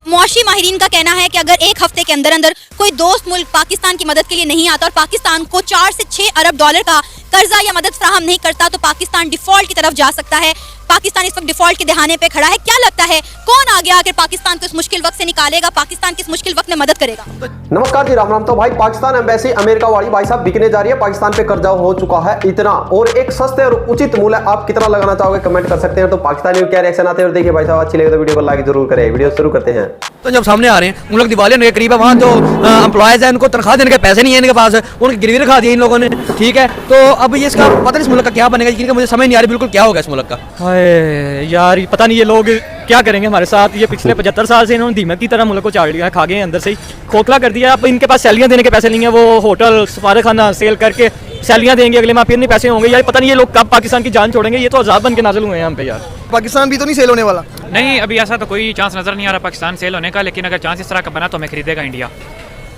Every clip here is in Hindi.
मुआशी माहिरीन का कहना है कि अगर एक हफ्ते के अंदर अंदर कोई दोस्त मुल्क पाकिस्तान की मदद के लिए नहीं आता और पाकिस्तान को 4 से 6 अरब डॉलर का कर्जा या मदद फराहम नहीं करता तो पाकिस्तान डिफॉल्ट की तरफ जा सकता है। पाकिस्तान इस वक्त डिफॉल्ट के दहाने पे खड़ा है। क्या लगता है कौन आगे आकर पाकिस्तान को इस मुश्किल वक्त से निकालेगा, पाकिस्तान किस मुश्किल वक्त में मदद करेगा? नमस्कार जी, राम राम। तो भाई पाकिस्तान एम्बेसी अमेरिका वाली भाई साहब बिकने जा रही है। पाकिस्तान पे कर्जा हो चुका है इतना, और एक सस्ते और उचित मूल्य आप कितना लगाना चाहोगे कमेंट कर सकते हैं। तो पाकिस्तानी क्या रिएक्शन आते हैं और देखिए भाई साहब, अच्छी लगे तो वीडियो को लाइक जरूर करें। वीडियो शुरू करते हैं। तो जब सामने आ रहे हैं उन लोग दिवालिया के करीब है, वहाँ जो एम्प्लॉयज है उनको तनख्वाह देने के पैसे नहीं है इनके पास, उनकी गिरवी रखा दी इन लोगों ने। ठीक है, तो अब ये इसका पता नहीं इस मुल्क का क्या बनेगा, क्योंकि मुझे समझ नहीं आ रही बिल्कुल क्या होगा इस मुल्क का। हाय यार, पता नहीं ये लोग क्या करेंगे हमारे साथ। ये पिछले 75 साल से इन्होंने दीमक की तरह मुल्क को चाट लिया, खा गए अंदर से ही खोखला कर दिया। अब इनके पास सैलियाँ देने के पैसे नहीं है, वो होटल सफारे खाना सेल करके सैलियाँ देंगे, अगले माह फिर नहीं पैसे होंगे। यार पता नहीं ये लोग कब पाकिस्तान की जान छोड़ेंगे। ये तो अजाब बन के नाज़िल हुए हैं हम पे यार। पाकिस्तान भी तो नहीं सेल होने वाला। नहीं, अभी ऐसा तो कोई चांस नज़र नहीं आ रहा पाकिस्तान सेल होने का, लेकिन अगर चांस इस तरह का बना तो हमें खरीदेगा इंडिया,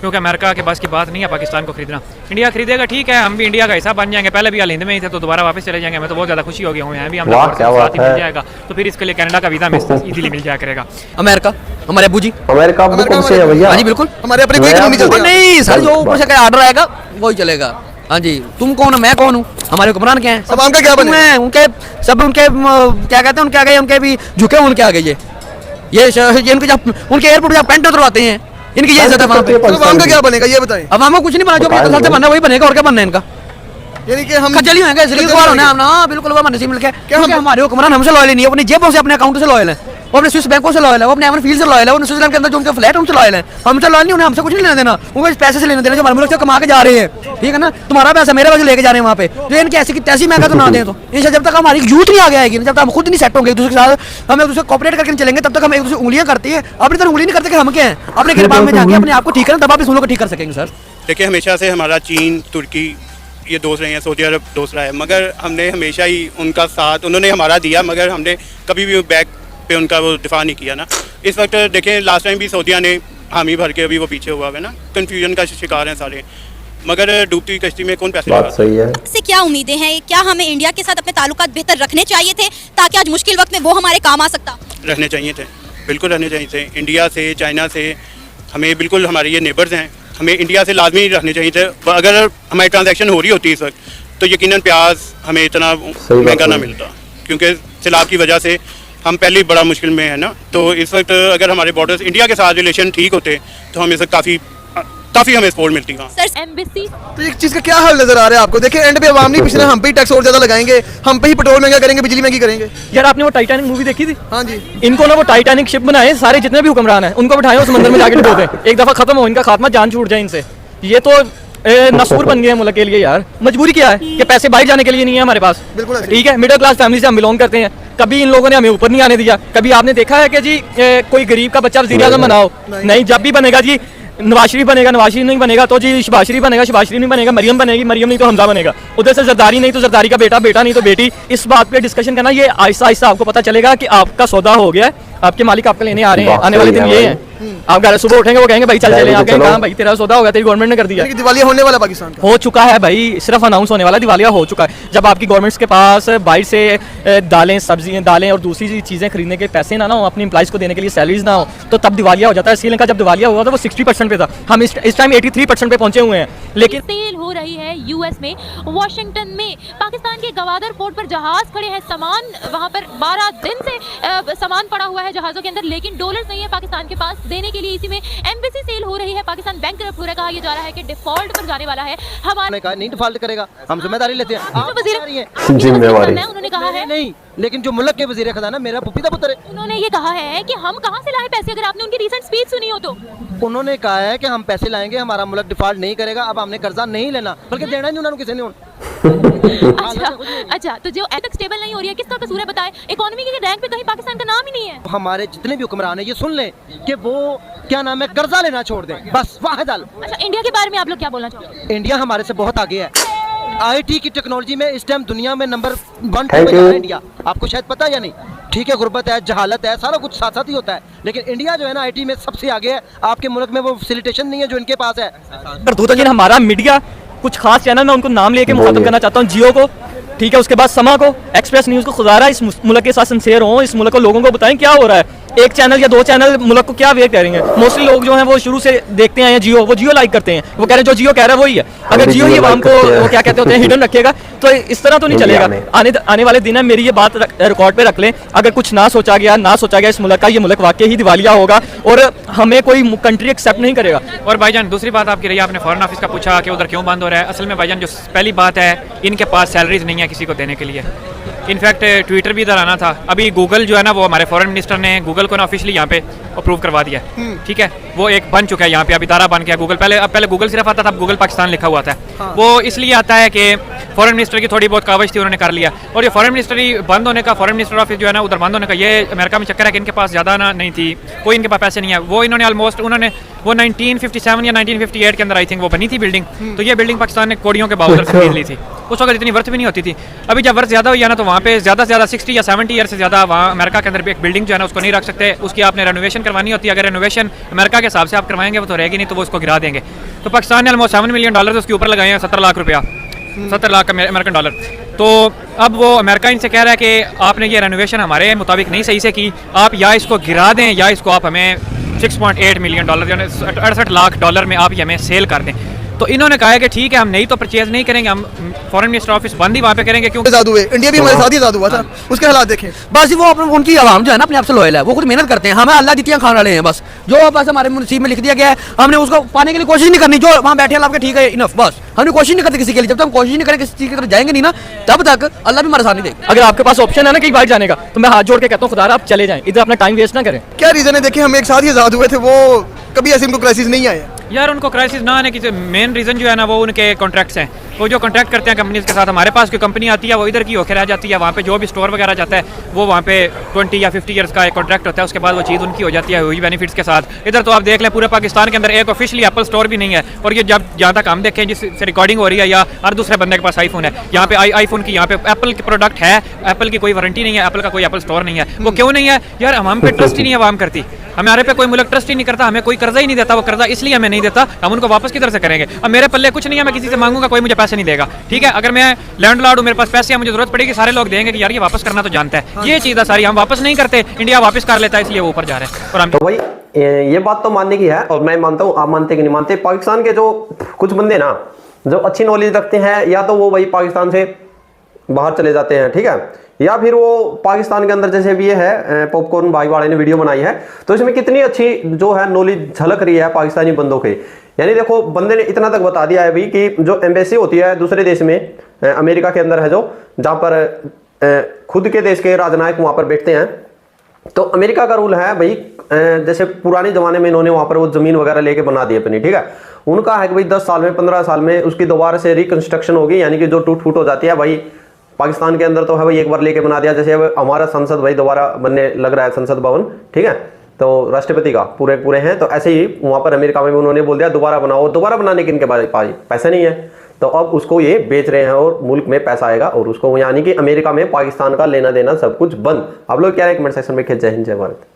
क्योंकि अमेरिका के पास की बात नहीं है पाकिस्तान को खरीदना। इंडिया खरीदेगा, ठीक है, हम भी इंडिया का हिस्सा बन जाएंगे। पहले भी हिंद में ही थे तो दोबारा वापस चले जाएंगे। हमें तो बहुत ज़्यादा खुशी होगी, हमें भी हम साथ ही मिल जाएगा। तो फिर इसके लिए कनाडा का वीज़ा हमें इजीली मिल जाया करेगा। अमेरिका हमारे अबू जी, अमेरिका कौन से है भैया? हाँ जी बिल्कुल, हमारे अपने कोई नहीं चलते। नहीं सर, जो ऊपर से आर्डर आएगा वही चलेगा। हाँ जी, तुम कौन हो, मैं कौन हूँ, हमारे हुक्मरान क्या है, सब उनका क्या बने? उनके सब उनके क्या कहते हैं, उनके आगे उनके भी झुके उनके आगे ये इनके जब उनके एयरपोर्ट जब पेंट उतरवाते हैं, इनकी ये इज्जत है वहाँ पे। अवाम का क्या बनेगा ये बताएं। अवाम को कुछ नहीं बना, जो 75 से बनना वही बनेगा, और क्या बनना है इनका। यानी कि हम खजली होंगे, जलीलख्वार होना है। हाँ बिल्कुल, वो बनने से मिल के क्या हमारे हुक्मरान हमसे लॉयल नहीं है, अपनी जेबों से अपने अकाउंट से लॉयल है, वो अपने स्विस बैंकों से लॉयल है, वो अपने एमन फील्ड से लॉयल है, वो स्विट्जरलैंड के अंदर जो उनके फ्लैट उनसे लॉयल है। हमसे लॉयल नहीं, उन्हें हमसे कुछ नहीं लेना देना, उनको पैसे से लेना देना जो हमारे मुल्क से कमा के जा रहे हैं। ठीक है ना, तुम्हारा पैसा मेरा पैसा लेके जा रहे हैं वहाँ पे, जो इनकी ऐसी की तैसी महंगा तो ना दें। तो इनसे जब तक हमारी यूथ नहीं आगे आएगी, जब तक हम खुद नहीं सेट होंगे एक दूसरे के साथ, हम एक दूसरे कॉपरेट करके चलेंगे, तब तक हम एक दूसरे उंगलियां करती है, अपनी तरह उंगली नहीं करते कि हम क्या हैं। अपने गिरबान में जाके अपने आप को ठीक करें, तब आप इस मुल्क को ठीक कर सकेंगे। सर देखिए, हमेशा से हमारा चीन, तुर्की ये दोस्त रहे हैं, सऊदी अरब दोस्त रहा है, मगर हमने हमेशा ही उनका साथ उन्होंने हमारा दिया, मगर हमने कभी भी बैक पे उनका वो दिफा नहीं किया ना। इस वक्त देखें, लास्ट टाइम भी सऊदिया ने हामी भर के अभी वो पीछे हुआ है ना, कन्फ्यूजन का शिकार हैं सारे, मगर डूबती हुई कश्ती में कौन पैसे बात सही है। इससे क्या उम्मीदें हैं? क्या हमें इंडिया के साथ अपने ताल्लुकात बेहतर रखने चाहिए थे ताकि आज मुश्किल वक्त में वो हमारे काम आ सकता? रहने चाहिए थे, बिल्कुल रहने चाहिए थे। इंडिया से, चाइना से हमें बिल्कुल, हमारे ये नेबर्स हैं, हमें इंडिया से लाजमी रखने चाहिए थे। अगर हमारी ट्रांजैक्शन हो रही होती इस वक्त तो यकीनन प्याज हमें इतना महंगा ना मिलता, क्योंकि सैलाब की वजह से हम पहले बड़ा मुश्किल में है ना। तो इस वक्त अगर हमारे बॉर्डर्स इंडिया के साथ रिलेशन ठीक होते तो हम इस वक्त काफ़ी हमें सपोर्ट मिलती है। सर एम्बेसी तो एक चीज़ का क्या हाल नजर आ रहा है आपको? देखिए एंड पे अवाम नहीं पिछले, हम पे ही टैक्स और ज्यादा लगाएंगे, हम पे ही पेट्रोल महंगा करेंगे, बिजली महंगी करेंगे। यार आपने वो टाइटैनिक मूवी देखी थी? हाँ जी। इनको ना वो टाइटैनिक शिप बनाए, सारे जितने भी हुक्मरान हैं उनको बिठाए समंदर में जाके डुबो दें, एक दफा खत्म हो इनका खात्मा, जान छूट जाए इनसे। ये तो नसूर बन गए मुल्क के लिए यार। मजबूरी क्या है कि पैसे बाहर जाने के लिए नहीं है हमारे पास। बिल्कुल ठीक है, मिडिल क्लास फैमिली से हम बिलोंग करते हैं, कभी इन लोगों ने हमें ऊपर नहीं आने दिया। कभी आपने देखा है कि जी कोई गरीब का बच्चा वज़ीर आज़म बनाओ? नहीं, जब भी बनेगा जी नवाज शरीफ बनेगा, नवाज शरीफ नहीं बनेगा तो जी शहबाज शरीफ बनेगा, शहबाज शरीफ नहीं बनेगा मरियम बनेगी, मरियम नहीं तो हमजा बनेगा, उधर से जरदारी नहीं तो जरदारी का बेटा, बेटा नहीं तो बेटी। इस बात पे डिस्कशन करना, ये आहिस्ता आहिस्ता आपको पता चलेगा कि आपका सौदा हो गया है, आपके मालिक आपको लेने आ रहे हैं। आने वाले दिन ये हैं, आप घर सुबह उठेंगे वो कहेंगे भाई चल चले, आप कहेंगे कहाँ भाई तेरा सौदा हो गया, तेरी गवर्नमेंट ने कर दिया। दिवालिया होने वाला पाकिस्तान का हो चुका है भाई, सिर्फ अनाउंस होने वाला, दिवालिया हो चुका है। जब आपकी गवर्नमेंट्स के पास बाहर से दालें, सब्जियां, दालें और दूसरी चीज़ें खरीदने के पैसे ना हो, अपने एम्प्लॉइज़ को देने के लिए सैलरीज ना हो, तो तब दिवालिया हो जाता है। श्रीलंका जब दिवालिया हुआ था वो 60% पे था, हम इस टाइम 83% पे पहुंचे हुए हैं। लेकिन सेल हो रही है यूएस में, वॉशिंगटन में पाकिस्तान के गवादर पोर्ट पर जहाज खड़े हैं, सामान वहां पर 12 दिन से सामान पड़ा हुआ है जहाज़ों के अंदर, लेकिन डॉलर्स नहीं है पाकिस्तान के पास देने के लिए। इसी में एम्बेसी सेल हो रही है, पाकिस्तान बैंक तरफ पूरा कहा जा रहा है कि डिफॉल्ट पर जाने वाला है। हमारे कहा नहीं डिफॉल्ट करेगा, हम जिम्मेदारी लेते हैं। जिम्मेदारी उन्होंने कहा है नहीं, लेकिन जो मुल्क के वजीर खजाना मेरा पुपीता पुत्र है, उन्होंने ये कहा है कि हम कहां से लाए पैसे, अगर आपने उनकी रीसेंट स्पीच सुनी हो तो। उन्होंने कहा है कि हम पैसे लाएंगे, हमारा मुल्क डिफॉल्ट नहीं करेगा, अब हमने कर्जा नहीं लेना, बल्कि देना ही उन्होंने किसी ने। अच्छा, तो जो तक स्टेबल नहीं हो रही है, किसका कसूर है बताएं? इकोनॉमी के रैंक पे कहीं पाकिस्तान का नाम ही नहीं है। हमारे जितने भी हुक्मरान है ये सुन लें कि वो क्या नाम है, कर्जा लेना छोड़ दें, बस वाहिद हल। अच्छा, इंडिया के बारे में आप लोग क्या बोलना चाहोगे? इंडिया हमारे से बहुत आगे है, IT की टेक्नोलॉजी में इस टाइम दुनिया में नंबर 1 पे है इंडिया, आपको शायद पता है या नहीं। ठीक है, गुर्बत है, जहालत है, सारा कुछ साथ साथ ही होता है, लेकिन इंडिया जो है ना IT में सबसे आगे है। आपके मुल्क में वो फैसिलिटेशन नहीं है जो इनके पास है। हमारा मीडिया कुछ खास चैनल मैं उनको नाम लेके मुखातब करना चाहता हूँ, जियो को, ठीक है, उसके बाद समा को, एक्सप्रेस न्यूज़ को, खुदारा इस मुल्क के साथ सिंसियर हों, इस मुल्क को लोगों को बताएं क्या हो रहा है। एक चैनल या 2 चैनल मुल्क को क्या वेट करेंगे। मोस्टली लोग जो हैं वो शुरू से देखते हैं जियो, वो जियो लाइक करते हैं, वो कह रहे हैं जो जियो कह रहा है वही है। अगर जियो ही आवाम को वो क्या कहते होते हैं हिडन रखेगा तो इस तरह तो नहीं चलेगा। आने वाले दिन है, मेरी ये बात रिकॉर्ड पे रख लें, अगर कुछ ना सोचा गया इस मुल्क का, ये मुल्क वाकई ही दिवालिया होगा और हमें कोई कंट्री एक्सेप्ट नहीं करेगा। और भाईजान दूसरी बात आपकी रही, आपने फॉरेन ऑफिस का पूछा कि उधर क्यों बंद हो रहा है। असल में भाईजान जो पहली बात है, इनके पास सैलरीज नहीं है किसी को देने के लिए। इनफैक्ट ट्विटर भी इधर आना था, अभी गूगल जो है ना वो हमारे फॉरेन मिनिस्टर ने गूगल को ना ऑफिशियली यहाँ पे अप्रूव करवा दिया, ठीक है। वो एक बन चुका है यहाँ पे, अब इदारा बन गया गूगल। पहले गूगल सिर्फ आता था, अब गूगल पाकिस्तान लिखा हुआ था। वो इसलिए आता है कि फॉरेन मिनिस्टर की थोड़ी बहुत कावज थी, उन्होंने कर लिया। और ये फॉरेन मिनिस्टर ही बंद होने का, फॉरेन मिनिस्टर ऑफिस जो है ना उधर बंद होने का, ये अमेरिका में चक्कर है कि इनके पास ज़्यादा ना नहीं थी, कोई इनके पास पैसे नहीं है। वो इन्होंने ऑलमोस्ट वो 1957 या 1958 के अंदर आई थिंक वो बनी थी बिल्डिंग, तो ये बिल्डिंग पाकिस्तान ने कोड़ियों के बावजूद खरीद ली थी। उस वक्त इतनी वर्थ भी नहीं होती थी। अभी जब वर्थ ज़्यादा हुई है ना तो वहाँ पे ज़्यादा से ज़्यादा 60 या 70 ईयर से ज़्यादा वहाँ अमेरिका के अंदर एक बिल्डिंग जो है ना उसको नहीं रख सकते, उसकी आपने रेनोवेशन करवानी होती है। अगर रेनोवेशन अमेरिका के हिसाब से आप करवाएंगे वो तो रहेगी नहीं, तो वो उसको गिरा देंगे। तो पाकिस्तान ने ऑलमोस्ट $7 मिलियन उसके ऊपर लगाए हैं, 17 लाख रुपया, 70 लाख अमेरिकन डॉलर। तो अब वो अमेरिका इनसे कह रहा है कि आपने ये रेनोवेशन हमारे मुताबिक नहीं सही से की, आप या इसको गिरा दें या इसको आप हमें $6.8 मिलियन यानी $68 लाख में आप ये हमें सेल कर दें। तो इन्होंने कहा है कि ठीक है हम नहीं तो परचेज नहीं करेंगे, हम फॉरेन मिनिस्टर ऑफिस बंद ही वहाँ पे करेंगे क्योंकि आज़ाद हुए, इंडिया भी हमारे साथ ही आज़ाद हुआ था, उसके हालात देखें। बस वो अपने उनकी आवाम जो है ना अपने आप से लॉयल है, वो खुद मेहनत करते हैं, हमें अल्लाह दितियाँ खाने वाले हैं। बस जो बस हमारे नसीब में लिख दिया गया है हमने उसको पाने के लिए कोशिश नहीं करनी। जो वहाँ बैठे अल्लाह के ठीक है इनफ, बस हमने कोशिश नहीं करते किसी के लिए। जब तक हम कोशिश नहीं करें किसी चीज़ की तरफ जाएंगे नहीं ना, तब तक अल्लाह भी हमारे साथ नहीं देगा। अगर आपके पास ऑप्शन है ना कहीं बाहर जाने का तो मैं हाथ जोड़ के कहता हूँ खुदा आप चले जाएं, इधर अपना टाइम वेस्ट ना करें। क्या रीज़न है? देखिए हम एक साथ ही आज़ाद हुए थे, वो कभी ऐसे उनको क्राइसिस नहीं आया यार। उनको क्राइसिस ना आने की मेन रीज़न जो है ना वो उनके कॉन्ट्रैक्ट्स हैं। वो जो कॉन्ट्रैक्ट करते हैं कंपनीज के साथ, हमारे पास कोई कंपनी आती है वो इधर की होकर रह जाती है, वहाँ पे जो भी स्टोर वगैरह जाता है वो वहाँ पे 20 या 50 ईयर्स का एक कॉन्ट्रैक्ट होता है, उसके बाद वो चीज़ उनकी हो जाती है हुई बेनिफिट्स के साथ। इधर तो आप देख लें पूरे पाकिस्तान के अंदर एक ऑफिशियली एप्पल स्टोर भी नहीं है। और ये जब जहाँ तक हम देखें जिससे रिकॉर्डिंग हो रही है या हर दूसरे बंदे के पास आईफोन है, यहाँ पे आईफोन की यहाँ पे एप्पल के प्रोडक्ट है, एप्पल की कोई वारंटी नहीं है, एप्पल का कोई एप्पल स्टोर नहीं है। वो क्यों नहीं है यार? हम पे ट्रस्ट ही नहीं है आवाम करती, हमारे पे कोई मुल्क ट्रस्ट ही नहीं करता, हमें कोई कर्जा ही नहीं देता। वो कर्जा इसलिए हमें नहीं देता, हम उनको वापस किधर से करेंगे? अब मेरे पल्ले कुछ नहीं है, मैं किसी से मांगूंगा कोई मुझे पैसे नहीं देगा, ठीक है। अगर मैं लैंडलॉर्ड हूँ, मेरे पास पैसे हैं, मुझे जरूरत पड़ेगी, सारे लोग देंगे कि यार ये वापस करना तो जानता है। ये चीज़ है सारी, हम वापस नहीं करते, इंडिया वापस कर लेता है, इसलिए वो ऊपर जा रहा है। और हम तो भाई ये बात तो मानने की है और मैं मानता हूँ, आप मानते कि नहीं मानते। पाकिस्तान के जो कुछ बंदे ना जो अच्छी नॉलेज रखते हैं, या तो वो भाई पाकिस्तान से बाहर चले जाते हैं, ठीक है, या फिर वो पाकिस्तान के अंदर, जैसे भी ये है पॉपकॉर्न भाई वाले ने वीडियो बनाई है, तो इसमें कितनी अच्छी जो है नॉलेज झलक रही है पाकिस्तानी बंदों के। यानी देखो बंदे ने इतना तक बता दिया है भाई कि जो एम्बेसी होती है दूसरे देश में, अमेरिका के अंदर है जो, जहाँ पर खुद के देश के राजनायक वहाँ पर बैठते हैं, तो अमेरिका का रूल है भाई, जैसे पुराने जमाने में इन्होंने वहाँ पर वो जमीन वगैरह लेके बना दी अपनी, ठीक है। उनका है कि भाई 10 साल में 15 साल में उसकी दोबारा से रिकंस्ट्रक्शन होगी, यानी कि जो टूट फूट हो जाती है भाई पाकिस्तान के अंदर तो है भाई एक बार लेके बना दिया। जैसे हमारा संसद भाई दोबारा बनने लग रहा है, संसद भवन, ठीक है, तो राष्ट्रपति का पूरे हैं, तो ऐसे ही वहाँ पर अमेरिका में भी उन्होंने बोल दिया दोबारा बनाओ। दोबारा बनाने के इनके पास पैसे नहीं है, तो अब उसको ये बेच रहे हैं और मुल्क में पैसा आएगा और उसको, यानी कि अमेरिका में पाकिस्तान का लेना देना सब कुछ बंद। आप लोग क्या है कमेंट सेक्शन में? जय हिंद जय भारत।